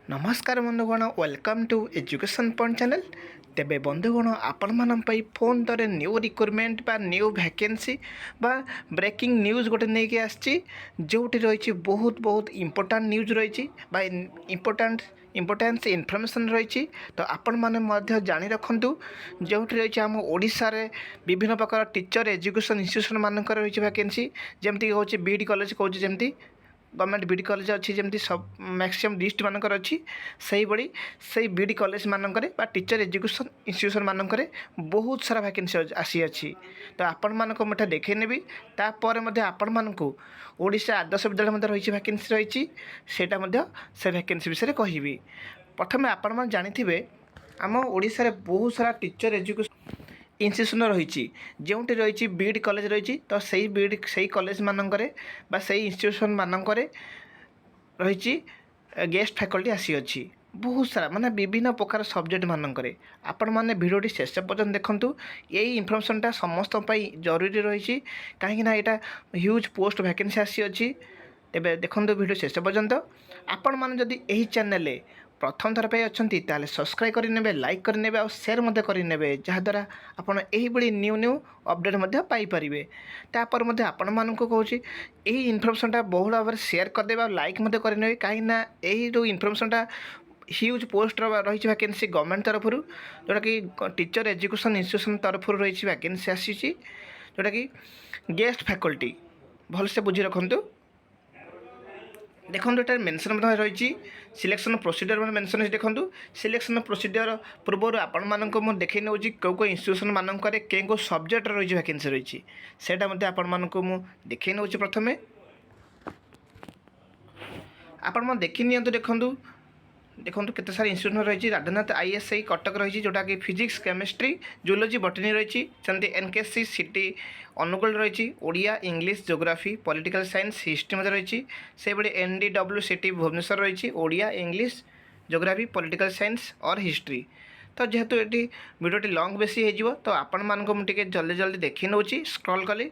नमस्कार बंधुगण welcome to education point channel. तेबे बंधुगण आपण मान फोन तर न्यू रिक्रुटमेंट बा न्यू वैकेंसी बा ब्रेकिंग न्यूज गोटे नहीं कि आसी जोटी रही बहुत बहुत इंपोर्टाट न्यूज रही बा इंपोर्टेंस इनफर्मेशन रही। तो आपण मैंने जानी रखु जो रही आम ओडिशा रे विभिन्न प्रकार टीचर एजुकेशन इंस्टीट्यूशन मानक रही वैकेंसी जमती हूँ बीडी कॉलेज कौच जमती गवर्नमेंट बीडी कॉलेज अच्छी जमी सब मैक्सिमम डिस्ट मानकर अच्छी से बड़ी से बीडी कॉलेज मानक टीचर एजुकेशन इंस्टीट्यूशन मानक बहुत सारा वैकेंसी आसी अच्छी। तो आपण मानक मुझे देखे नेबी तापर आपण मानक ओडिशा आदर्श विद्यालय रही वैकेंसी रही से वैकेंसी विषय कहि। प्रथम आपण मैंने जानी आम ओडिशा रे बहुत सारा टीचर एजुकेशन इंस्टीट्यूशन रही जोटी रही बीड कॉलेज रही। तो सही बीड से कॉलेज मानक से इंस्टीट्यूशन मानक रही गेस्ट फैकल्टी आसी अच्छी बहुत सारा माने विभिन्न प्रकार सब्जेक्ट मानक आपण मैंने भिडियोटी शेष पर्यटन देखूँ। यही इनफर्मेशनटा समस्त जरूरी रही कहीं यहाँ ह्यूज पोस्ट वैकेंसी आसी अच्छी। तेबे देखो भिडियो शेष पर्यंत आपण मैंने जदि यही चैनल प्रथम थर पे अच्छा ताले सब्सक्राइब करेंगे लाइक करेंगे और सेयार करेंगे जहाँद्वारा आपड़ यही न्यू न्यू अपडेट पाइपर। तापर आपण मानक कहूँ यही इनफर्मेशनटा बहुल भाव में सेयार करदे और लाइक करेंगे कहीं यही जो इनफर्मेशनटा ह्यूज पोस्ट रही वैकेंसी गवर्नमेंट तरफ जोटा कि टीचर एजुकेशन इंस्टीट्यूशन तरफ रही वैकेंसी आसी जोटा कि गेस्ट फैकल्टी भलसे बुझी रखु। देखो ये मेंशन रही सिलेक्शन प्रोसीजर मेंशन देखो सिलेक्शन प्रोसीजर पूर्व आपण मानक देखे नौ कौ कौ इंस्टीट्यूशन मानक कौ सब्जेक्ट रही वैकेंसी रही सेटा आपण मानक देखे नौ। प्रथमे आपण देखी नि देखूँ देखो केते सारा इंस्टीट्यूशन रही राधानाथ आईएसआई कटक रही जोटा कि फिजिक्स केमिस्ट्री जूलोजी बटनी रही सेमती एनकेसी सिटी अनुगुल रही Odia English geography political science history रही से बड़ी एनडीडब्ल्यू सिटी भुवनेश्वर रही Odia English geography political science और हिस्ट्री। तो जेहेतु ये वीडियोटी लॉन्ग बेसी हो तो आपण मानक मुझे जल्दी जल्दी देखी नौ स्क्रॉल कली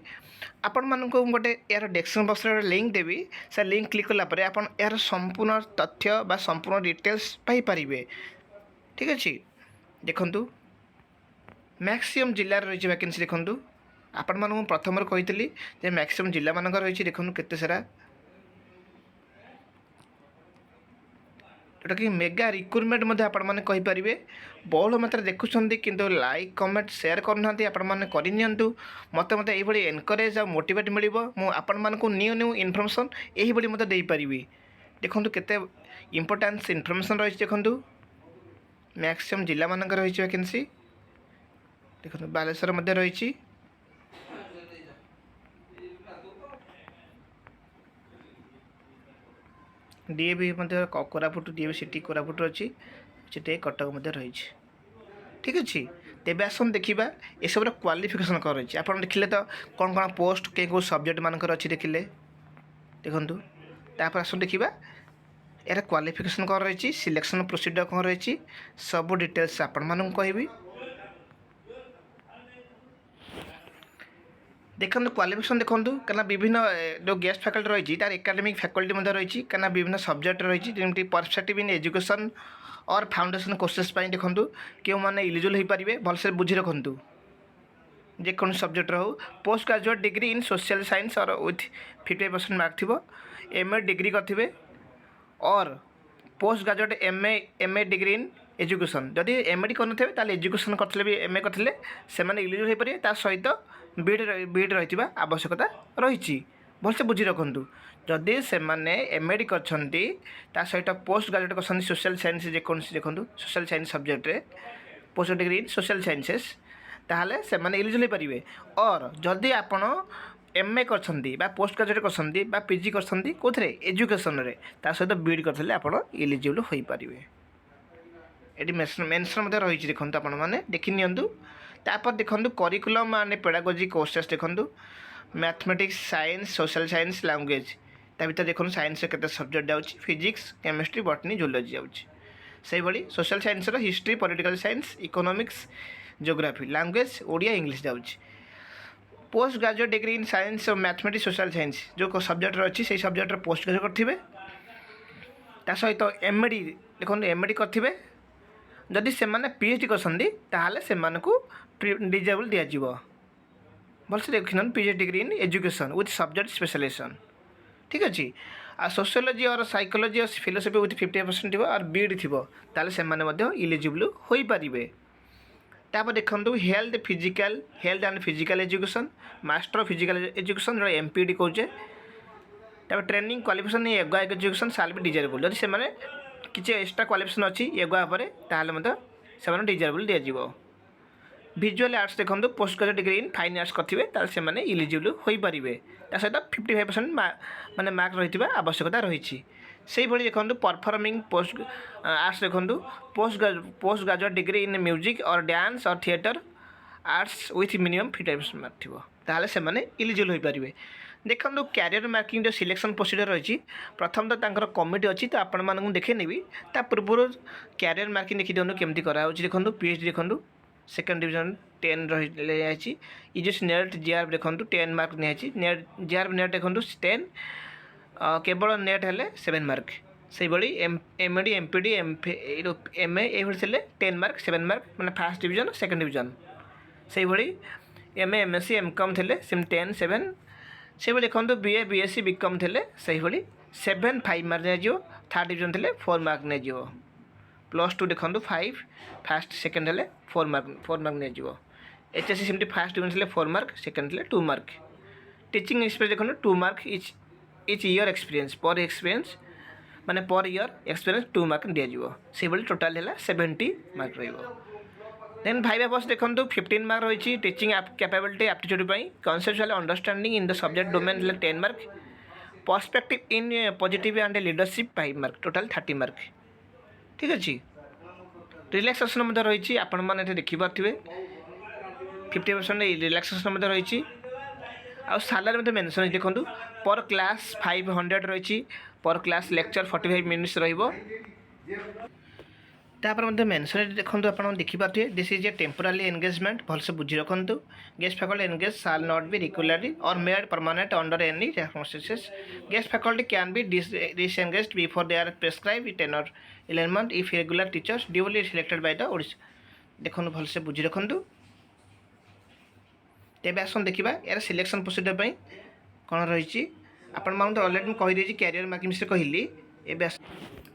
आपण मानक गोटे यार डेस्क्रिप्शन बॉक्स रे लिंक देवी से लिंक क्लिक कलापर आपण यार संपूर्ण तथ्य बा संपूर्ण डिटेल्स पाइपर। ठीक अच्छे देखु मैक्सिमम जिले रही वैकेंसी देखूँ आपण मानक प्रथम कही मैक्सिमम जिला मानक रही देखूँ केते सारा जोटा कि मेगा रिक्रुटमेंट आपण मैंने कहींपारे बहुल मात्रा देखुं किंतु लाइक कमेंट शेयर करना आपण मैंने करनी मत मत ये एनकरेज आ मोटिवेट मिल आपण मानक न्यू न्यू इनफर्मेशन यही मत देपारि। देखो केते इंपोर्टेंस इनफर्मेशन रही देखूँ मैक्सिमम जिला मानक रही वैकेंसी देखो बालेश्वर मध्य रही DAV Koraput DAV city Koraput अच्छी सीटे कटक मध्य रही। ठीक अच्छे तेज आसन देखा ये सब क्वालिफिकेशन कौन रही आप देखिले तो कौन कौन पोस्ट के कौ सब्जेक्ट मानकर अच्छी देखिले देखूँ तापर आसन देखा यार क्वालिफिकेशन कौन रही सिलेक्शन प्रोसीजर कौन रही सब डिटेल्स आपण मानक कहबी। देखो क्वालिफिकेशन देखूँ कहीं विभिन्न जो गेस्ट फैकल्टी रही तार एकेडमिक फैकल्टी रही कहीं विभिन्न सब्जेक्ट रही जमी परस्पेक्टिव इन एजुकेशन और फाउंडेशन कोर्सेस देखूँ क्यों मैंने इलिजिबल हो पारे भलसे बुझी रखु जेको सब्जेक्ट हो पोस्ट ग्रेजुएट डिग्री इन सोशल साइंस और विथ 50% मार्क थी एमए डिग्री करेंगे और post graduate MA degree in education जदि एमएडी कर एजुकेशन करते भी एमए करते से इलिजिबल हो पारे ता सहित बीड रही आवश्यकता रही भलसे बुझी रखु जदि से एमएडी कर सहित पोस्ट ग्रेजुएट कर सोशल साइंस जेकोसी देखो social science subject post degree in social sciences ताहले से इलिजिबल हो पारे और जदि आपण एमए कर पोस्ट ग्रेजुएट कर पीजी कर कौन एजुकेशन रे ता सहित बीड करते आप इलिजिबल हो पारे। ये मेंशन रही देखो आपण मैंने देखी निपर देखो करिकुलम एंड पेडागोजी कोर्सेस देखो mathematics science social science language ता भर देखो साइंस के सब्जेक्ट जाऊँच फिजिक्स केमिस्ट्री बटनी जूलोजी जाऊँच भाई social science history political science economics geography language Odia English जाऊँच post graduate degree in science और मैथमेटिक्स सोशल साइंस जो सब्जेक्ट अच्छी से सब्जेक्ट पोस्ट ग्रेजुएट करेंगे ତା ସହିତ ଏମ୍ଏଡ଼ି ଦେଖନ୍ତୁ ଏମ୍ଏଡ଼ି କରିଥିବେ ଯଦି ସେମାନେ ପିଏଚ୍ଡି କରିଛନ୍ତି ତାହେଲେ ସେମାନଙ୍କୁ ଡିଜେବଲ୍ ଦିଆଯିବ। ଭଲସେ ଦେଖିନିଅନ୍ତୁ PhD degree in education with subject specialisation ଠିକ୍ ଅଛି। ଆଉ sociology or psychology or philosophy with 50% ଥିବ ଆର୍ ବିଇଡ଼ି ଥିବ ତାହେଲେ ସେମାନେ ମଧ୍ୟ ଇଲିଜିବୁଲ୍ ହୋଇପାରିବେ। ତାପରେ ଦେଖନ୍ତୁ health and physical education master physical education ଯେଉଁଟା MPED କହୁଛେ। ତାପରେ ଟ୍ରେନିଂ କ୍ୱାଲିଫିକେସନ୍ ୟୋଗା ଏଜୁକେସନ୍ ସାଲ୍ ବି ଡିଜାରେବୁଲ୍ ଯଦି ସେମାନେ କିଛି ଏକ୍ସଟ୍ରା କ୍ୱାଲିଫିକେସନ୍ ଅଛି ୟୋଗା ଉପରେ ତାହେଲେ ମଧ୍ୟ ସେମାନେ ଡିଜାରେବୁଲ୍ ଦିଆଯିବ। ଭିଜୁଆଲ୍ ଆର୍ଟ୍ସ ଦେଖନ୍ତୁ post graduate degree in fine arts କରିଥିବେ ତାହେଲେ ସେମାନେ ଇଲିଜିବୁଲ୍ ହୋଇପାରିବେ। ତା ସହିତ 55% ମାନେ ମାର୍କ ରହିଥିବା ଆବଶ୍ୟକତା ରହିଛି। ସେଇଭଳି ଦେଖନ୍ତୁ ପରଫର୍ମିଂ ପୋଷ୍ଟ ଆର୍ଟ୍ସ ଦେଖନ୍ତୁ post graduate degree in music or dance or theatre arts with minimum 50% mark ଥିବ ତାହେଲେ ସେମାନେ ଇଲିଜିବୁଲ୍ ହୋଇପାରିବେ। ଦେଖନ୍ତୁ କ୍ୟାରିୟର ମାର୍କିଂ ଯେଉଁ ସିଲେକ୍ସନ୍ ପ୍ରୋସିଡ଼ିଓର ରହିଛି ପ୍ରଥମ ତ ତାଙ୍କର କମିଟି ଅଛି ତ ଆପଣମାନଙ୍କୁ ଦେଖାଇ ନେବି। ତା ପୂର୍ବରୁ କ୍ୟାରିୟର ମାର୍କିଂ ଦେଖିଦିଅନ୍ତୁ କେମିତି କରାହେଉଛି। ଦେଖନ୍ତୁ PhD ଦେଖନ୍ତୁ ସେକେଣ୍ଡ ଡିଭିଜନ୍ 10 ରହିଯାଇଛି। ଇଜିଏସ୍ ନେଟ୍ ଜିଆର୍ ଦେଖନ୍ତୁ 10 ମାର୍କ ନିଆଯାଇଛି। ନେଟ୍ ଜିଆର୍ ନେଟ୍ ଦେଖନ୍ତୁ 10 କେବଳ ନେଟ୍ ହେଲେ 7 ମାର୍କ। ସେଇଭଳି MD MPD MA ଏଇଭଳି ଥିଲେ 10 ମାର୍କ 7 ମାର୍କ ମାନେ ଫାର୍ଷ୍ଟ ଡିଭିଜନ୍ ସେକେଣ୍ଡ ଡିଭିଜନ୍। ସେଇଭଳି MA MSc MCom ଥିଲେ ସେମିତି 10 7। ସେଇଭଳି ଦେଖନ୍ତୁ BA BSc BCom ଥିଲେ ସେଇଭଳି 7 5 ମାର୍କ ନିଆଯିବ। ଥାର୍ଡ଼ ଡିଭିଜନ୍ ଥିଲେ 4 ମାର୍କ ନିଆଯିବ। +2 ଦେଖନ୍ତୁ 5 ଫାର୍ଷ୍ଟ ସେକେଣ୍ଡ ହେଲେ 4 ମାର୍କ ନିଆଯିବ। HSC ସେମିତି ଫାର୍ଷ୍ଟ ଡିଭିଜନ୍ ଥିଲେ 4 ମାର୍କ ସେକେଣ୍ଡ ଥିଲେ 2 ମାର୍କ। ଟିଚିଂ ଏକ୍ସପିରିଏନ୍ସ ଦେଖନ୍ତୁ 2 ମାର୍କ ଇଚ୍ ଇୟର୍ ଏକ୍ସପିରିଏନ୍ସ ମାନେ ପର୍ ଇୟର୍ ଏକ୍ସପିରିଏନ୍ସ 2 ମାର୍କ ଦିଆଯିବ। ସେଇଭଳି ଟୋଟାଲ୍ ହେଲା 70 ମାର୍କ ରହିବ। ଦେନ୍ ଭାଇଭା ପୋଷ୍ଟ ଦେଖନ୍ତୁ 15 ମାର୍କ ରହିଛି। ଟିଚିଂ କ୍ୟାପାବିଲିଟି ଆପ୍ଟିଚ୍ୟୁଡ଼୍ ପାଇଁ conceptual understanding in the subject domain ହେଲେ 10 mark. Perspective in positive and leadership 5 mark total 30 mark ଠିକ୍ ଅଛି। ରିଲାକ୍ସେସନ୍ ମଧ୍ୟ ରହିଛି ଆପଣମାନେ ଏଠି ଦେଖିପାରୁଥିବେ 50% ରିଲାକ୍ସେସନ୍ ମଧ୍ୟ ରହିଛି। ଆଉ ସାଲାରୀ ମଧ୍ୟ ମେନ୍ସନ୍ ହେଇଛି ଦେଖନ୍ତୁ ପର୍ କ୍ଲାସ୍ 500 ରହିଛି। ପର୍ କ୍ଲାସ୍ ଲେକ୍ଚର 45 ମିନିଟ୍ସ ରହିବ। ତାପରେ ମଧ୍ୟ ମେନ୍ସନ୍ ଦେଖନ୍ତୁ ଆପଣ ଦେଖିପାରୁଥିବେ this is a temporary engagement ଭଲସେ ବୁଝି ରଖନ୍ତୁ। Guest faculty engage shall not be regularly or made permanent under any circumstances. Guest faculty can be disengaged before they are prescribed tenure 11 months if regular teachers duly selected by the Odisha. ଦେଖନ୍ତୁ ଭଲସେ ବୁଝି ରଖନ୍ତୁ। ତେବେ ଆସନ୍ତୁ ଦେଖିବା ଏହାର selection procedure ପାଇଁ କ'ଣ ରହିଛି। ଆପଣମାନଙ୍କୁ ତ ଅଲରେଡ଼ି ମୁଁ କହିଦେଇଛି କ୍ୟାରିୟର ମାର୍କିଂ ବିଷୟରେ କହିଲି। ଏବେ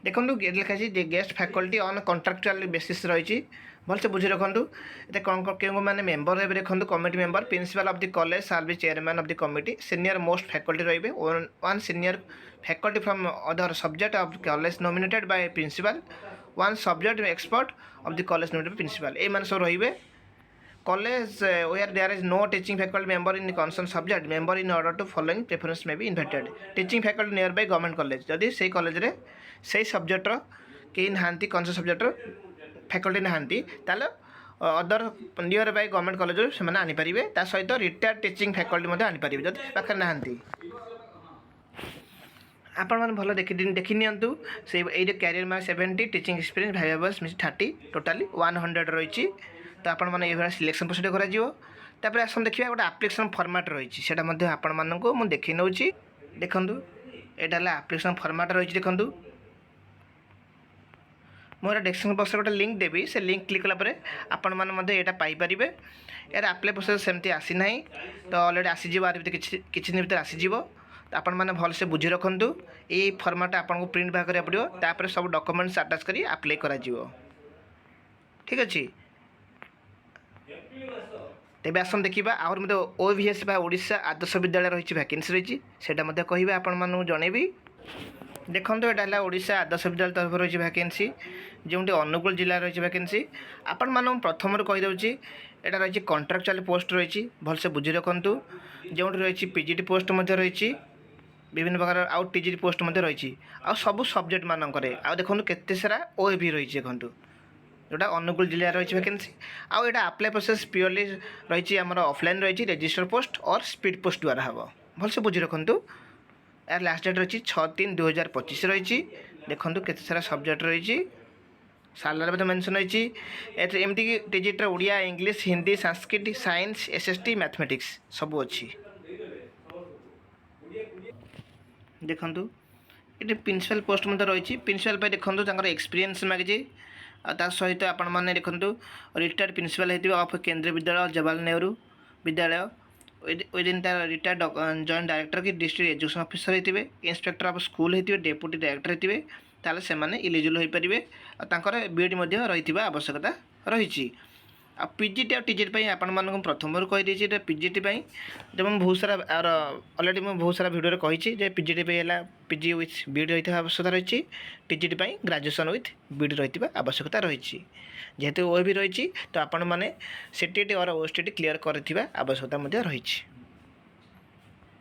ଦେଖନ୍ତୁ ଲେଖାଯାଇଛି ଯେ guest faculty on contractual basis ରହିଛି। ଭଲସେ ବୁଝି ରଖନ୍ତୁ ଏତେ କ'ଣ କେଉଁମାନେ ମେମ୍ବର ହେବେ ଦେଖନ୍ତୁ committee member principal of the college shall be chairman of the committee. Senior most faculty ରହିବେ one senior faculty from other subject of college nominated by principal one subject expert of the college nominated principal ଏଇମାନେ ସବୁ ରହିବେ। College where there is no teaching faculty member in the concerned subject member in order to following preference may be invited. Teaching faculty nearby government college जदि से college रे से सब्जेक्टर केही नाहांती कौन सब्जेक्टर faculty नाहांती ताले other near by government college से माने आनी परिबे। ता सहित रिटायर्ड टीचिंग फैकल्टी मध्ये आनी परिबे जदि पाखर नाहांती। आपण माने भलो देखि नियंतु से एई कैरियर मार्क 70 टीचिंग एक्सपीरियंस भाई बस 30 टोटली 100 रहिछि। तो आपण मैंने ये सिलेक्शन प्रोसीडियर कर आसन देखिए गोटे आप्लिकेसन फर्माट रही है आपण मानक मुझे देखी नौ देखु यहाँ आप्लिकेसन फर्माट रही देखु मोर डिस्क्रिप्शन बक्स गोटे लिंक देवी से लिंक क्लिक कलापर आपण मैंने यहाँ पाइपर यार आप्लाय प्रोसेस सेमती आसी ना तो अलरेडी आसीज किसी दिन भर आसीज तो आपण मैंने भलसे बुझी रखु ये फर्माट आपको प्रिंट बाहर करा पड़ो तापर सब डॉक्यूमेंट्स अटैच कर अप्लाई कर ठीक अच्छे। तेज आसन देखा आहुरी मतलब OVS ओडिशा आदर्श विद्यालय रही वैकेंसी रही से कहे आपण जनइबी। देखो यहाँ ओडिशा आदर्श विद्यालय तरफ रही वैकेंसी जो अनुगुल जिला रही वैकेंसी आपण मान प्रथम कहीदे यहाँ रही कॉन्ट्रैक्चुअल पोस्ट रही भलसे बुझी रखु जो रही PGT पोस्ट रही विभिन्न प्रकार आउ TGT पोस्ट रही सबू सब्जेक्ट मानक देखो केते सारा OAV रही देखो जोटा अनुगुल जिले रही वैकेंसी आउ यहाँ अप्लाई प्रोसेस प्योरली रही आम ऑफलाइन रही रजिस्टर पोस्ट और स्पीड पोस्ट द्वारा हम भलसे बुझी रखु यार लास्ट डेट रही 6/3/2025 रही देखो केते सारा सब्जेक्ट रही सालारी मेंशन रही एमती कि digital Odia English Hindi Sanskrit science SST mathematics सबू अच्छी। देखु ये प्रिंसिपल पोस्ट मध्य रही प्रिंसिपल देखो एक्सपीरियंस मागिଛି ता सहित आपण मैंने देखो रिटायर्ड प्रिंसिपल होती ऑफ केंद्रीय विद्यालय जवाहरलाल नेहरू विद्यालय विदिन तार रिटायर्ड जॉइंट डायरेक्टर कि डिस्ट्रिक्ट एजुकेशन ऑफिसर होते इंस्पेक्टर ऑफ स्कूल होते डेप्यूटी डायरेक्टर होते ताले से माने इलिजिबल हो पारे और बीएड रही आवश्यकता रही आ पीजीटी और टीजीटी आपण मानक प्रथम कहीदे पीजीटी जब मैं बहुत सारा अलरेडी मैं बहुत सारा भिडियो कही पीजीटी है पीजी विथ बीएड रही आवश्यकता रही टीजीटी ग्रेजुएशन विथ बीएड रही आवश्यकता रही जेहेतु ओ भी रही तो आपण मैंने सीटीटी और ओएसटीटी क्लीयर कर आवश्यकता रही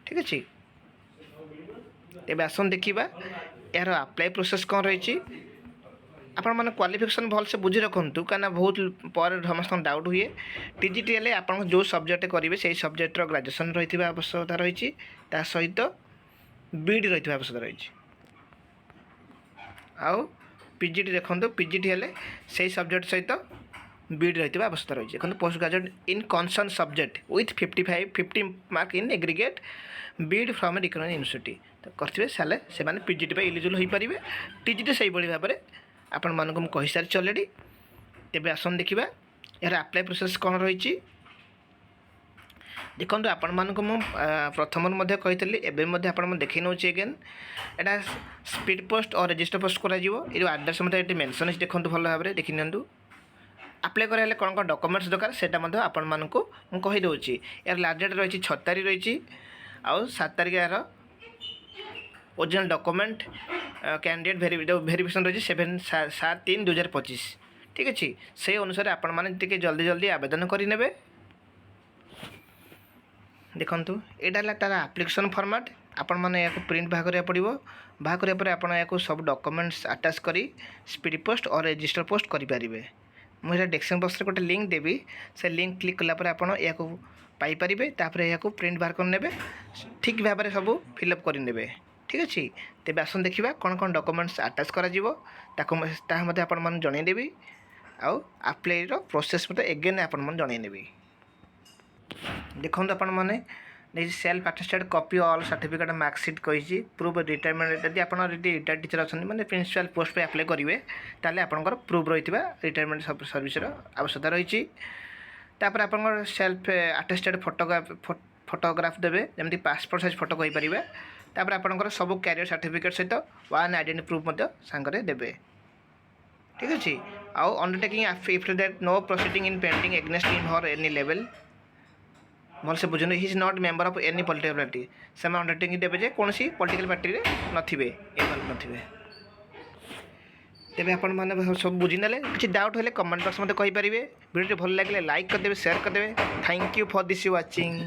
ठीक अच्छे तेज आसन देखा यार अप्लाई प्रोसेस कौन रही आपण मैंने क्वालिफिकेशन भल से बुझी रखु कहीं बहुत पर समस्त डाउट हुए टीजीटी हेल्ले आप जो सब्जेक्ट करेंगे से सब्जेक्टर ग्रेजुएशन रही आवश्यकता रही सहित बीएड रही आवश्यकता रही आउ पीजीटी देखो पीजीटी हेल्ले से सब्जेक्ट सहित बीएड रही आवश्यकता रही देखो post graduate in concern subject with 50 mark in aggregate BEd from economic university तो करते सारे से पीजीटी इलिजिबल हो पारे टीजीटी से भाव में आपण मानक मुझे कही सारी अलरेडी तेज आसन देखा यार अप्लाई प्रोसेस कौन रही देखो आपण मानक मु प्रथम कही एवं आप देखी नौ एगेन एटा स्पीड पोस्ट और रजिस्टर पोस्ट कर आड्रेस ये मेनसन देखो भल भाव में देखी नि अप्लाई कराइले कौन कौन डॉक्यूमेंट्स दरकार से आपण मानक मुझे कहीदे यार लास्ट डेट रही 6 तारीख रही आउ 7 तारीख यार ओरिजिनल डॉक्यूमेंट कैंडिडेट वेरिफिकेशन रही 7/3/2025 ठीक अच्छे से अनुसार आपण मैंने जल्दी जल्दी आवेदन करेंगे देखु यहाँ तार एप्लिकेशन फॉर्मेट आपण मैंने या प्रिंट बाहर करा पड़ो बाहर करापर आप सब डॉक्यूमेंट्स अटैच कर स्पीड पोस्ट और रजिस्टर पोस्ट करेंगे मुझे डेस्क्रिप्शन बॉक्स में गोटे लिंक देवी से लिंक क्लिक कलापर आपड़ या पाइपर तापर या प्रिंट बाहर कर ठीक भाव में सब फिलअप करेंगे ठीक अच्छे तेज आसन देखा कौन कौन डॉक्यूमेंट्स अटैच कर जनईदेवी आउ अप्लाई प्रोसेस मत एगेन आपण जनईदेवी देखो आपण मैंने self attested copy all certificate marksheet कही प्रूफ रिटायरमेंट यदि आप रिटायर्ड टीचर अच्छा मैंने प्रिंसिपल पोस्ट पे अप्लाई करेंगे ताले आपंकर प्रूफ रही रिटायरमेंट सर्विस आवश्यकता रही तापर आप सेल्फ अटेस्टेड फोटोग्राफ देवे जमी पासपोर्ट साइज फोटो कहींपर तापर आपंकर सब कैरियर सर्टिफिकेट सहित वन आइडेंटिटी प्रूफ सांगरे देवे ठीक अच्छे आउ undertaking if that no proceeding in pending against in हर एनी लेवल भल से बुझे he is not member of any political party से अंडरटेकिंग देवे कौन सी पॉलिटिकल पार्टी रे नथिबे तेरे आपण मैंने सब बुझीने किसी डाउट हेल्ले कमेंट बॉक्स मत कहींपर वीडियो भल लगे लाइक करदे शेयर करदे thank you for this watching.